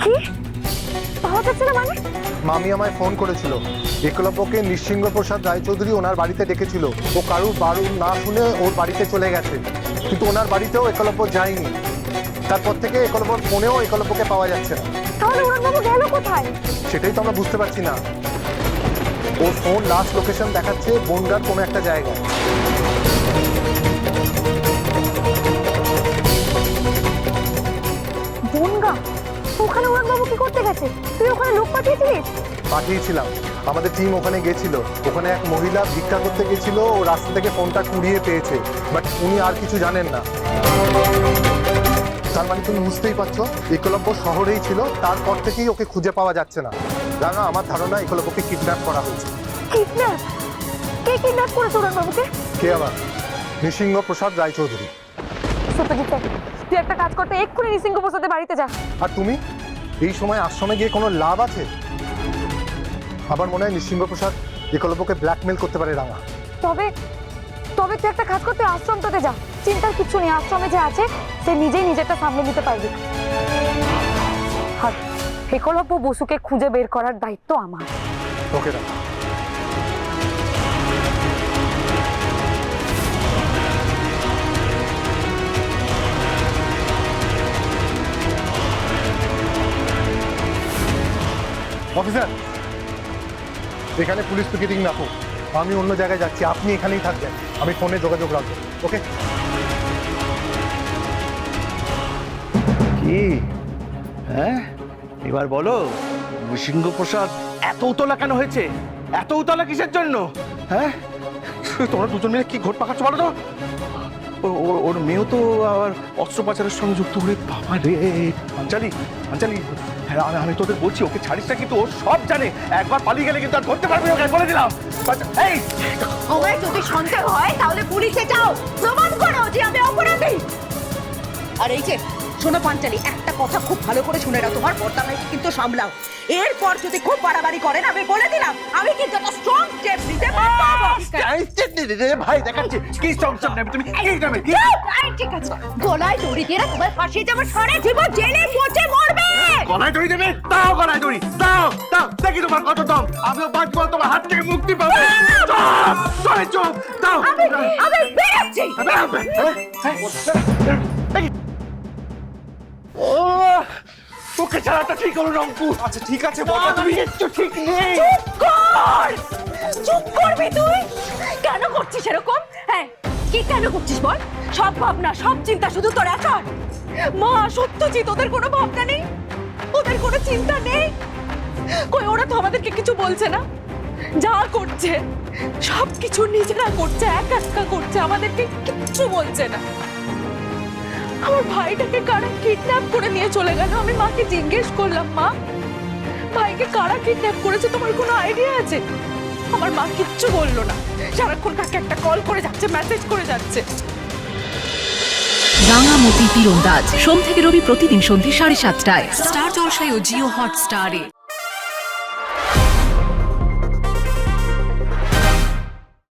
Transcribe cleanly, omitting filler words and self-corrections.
কি পাওয়া যাচ্ছে না মানে? মামি আমায় ফোন করেছিল, একলব্যকে নৃসিংহ প্রসাদ রায়চৌধুরী ওনার বাড়িতে ডেকেছিল। ও কারুর বারণ না শুনে ওর বাড়িতে চলে গেছে, কিন্তু ওনার বাড়িতেও একলব্য যায়নি। তারপর থেকে একলব্যর ফোনেও একলব্যকে পাওয়া যাচ্ছে না। তাহলে উড়ানবাবু গেল কোথায়? সেটাই তো আমরা বুঝতে পারছি না। ওর ফোন লাস্ট লোকেশন দেখাচ্ছে বনগাঁর কোনো একটা জায়গায়। বনগাঁ? ওখানে উড়ানবাবু কি করতে গেছে? তুই ওখানে লোক পাঠিয়েছিলিস? পাঠিয়েছিলাম, আমাদের টিম ওখানে গেছিল। ওখানে এক মহিলা ভিক্ষা করতে গেছিল, ও রাস্তা থেকে ফোনটা কুড়িয়ে পেয়েছে, বাট উনি আর কিছু জানেন না। তার মানে তুমি বুঝতেই পারছো, একলব্য শহরেই ছিল, তারপর থেকেই ওকে খুঁজে পাওয়া যাচ্ছে না। জানো, আমার ধারণা একলব্যকে কিডন্যাপ করা হয়েছে। কিডন্যাপ? কে কিডন্যাপ করেছে উড়ানবাবুকে? কে আবার? নৃসিংহ প্রসাদ রায়চৌধুরী। সত্যজিৎ, তুই একটা কাজ করতে এক্ষুনি নৃসিংহ প্রসাদের বাড়িতে যা। আর তুমি এই সময় আশ্রমে গিয়ে কোনো লাভ আছে? আমার মনে হয় নৃসিংহ প্রসাদ একলব্যকে ব্ল্যাকমেল করতে পারে রাঙা। তবে তবে তুই একটা কাজ করতে আশ্রমটাতে যা। চিন্তার কিছু নেই, আশ্রমে যে আছে সে নিজেই নিজেরটা সামলে নিতে পারবে। আর একলব্য বসুকে খুঁজে বের করার দায়িত্ব আমার। ওকে রাঙা। অফিসার, এখানে পুলিশ পিকেটিং রাখো, আমি অন্য জায়গায় যাচ্ছি, আপনি এখানেই থাকবেন, আমি ফোনে যোগাযোগ রাখবো। ওকে? কি হ্যাঁ, এবার বলো নৃসিংহ প্রসাদ এত উতলা কেন হয়েছে? এত উতলা কিসের জন্য? হ্যাঁ, তোমরা দুজন মিলে কি ঘট পাকাচ্ছ বলো তো? ওর মেয়েও তো আবার অস্ত্র পাচারের সঙ্গে যুক্ত হয়ে, বাবা রে পাঞ্চালি পাঞ্চালি, হ্যাঁ আমি তোদের বলছি ওকে ছাড়িস না, কিন্তু ও সব জানে। একবার পালিয়ে গেলে কিন্তু আর ধরতে পারবি না, ওকে বলে দিলাম। এই তোমার যদি সন্দেহ হয় তাহলে পুলিশে যাও, প্রমাণ করো যে আমি অপরাধী। আর এই যে শোনো পাঞ্চালি, একটা কথা খুব ভালো করে শুনে নাও, তোমার বর্তাভাইকে কিন্তু সামলাও। এরপর যদি খুব বাড়াবাড়ি করেন আমি বলে দিলাম, আমি কিন্তু একটা স্ট্রং স্টেপ নিতে পারবো। ভাই দেখাচ্ছি কি স্ট্রং স্টেপ নেবে তুমি। ঠিক আছে, গলায় দড়ি দিয়ে তোমার ফাঁসিয়ে যাবে, সারা জীবন জেলে পচে মরবে। গলায় দড়ি দেবে? দাও গলায় দড়ি, দাও দাও, দেখি তোমার কত দম। আমিও বাঁচবো, তোমার হাত থেকে মুক্তি পাবে। চুপ দাও, আমি বেরোচ্ছি। তোকে ছাড়াটা ঠিক হলো রংপুর। আচ্ছা ঠিক আছে, তুমি একটু ঠিক নেই। চুপ করবি তুই? কেন করছিস এরকম? হ্যাঁ, কি কেন করছিস বল? সব ভাবনা সব চিন্তা শুধু তোর একার। মা সত্যজিৎ, ওদের কোনো ভাবনা নেই, ওদের কোনো চিন্তা নেই। কই ওরা তো আমাদেরকে কিছু বলছে না। যা করছে সব কিছু নিজেরা করছে, একা একা করছে, আমাদেরকে কিচ্ছু বলছে না। আমার ভাইটাকে কারা কিডন্যাপ করে নিয়ে চলে গেল? আমি মাকে জিজ্ঞেস করলাম, মা ভাইকে কারা কিডন্যাপ করেছে, তোমার কোনো আইডিয়া আছে? আমার মা কিচ্ছু বললো না, সারাক্ষণ কাকে একটা কল করে যাচ্ছে, মেসেজ করে যাচ্ছে। রাঙামতি তীরন্দাজ সোম থেকে রবি প্রতিদিন সন্ধ্যে 7:30টায় স্টার জলসায় ও জিও হটস্টারে।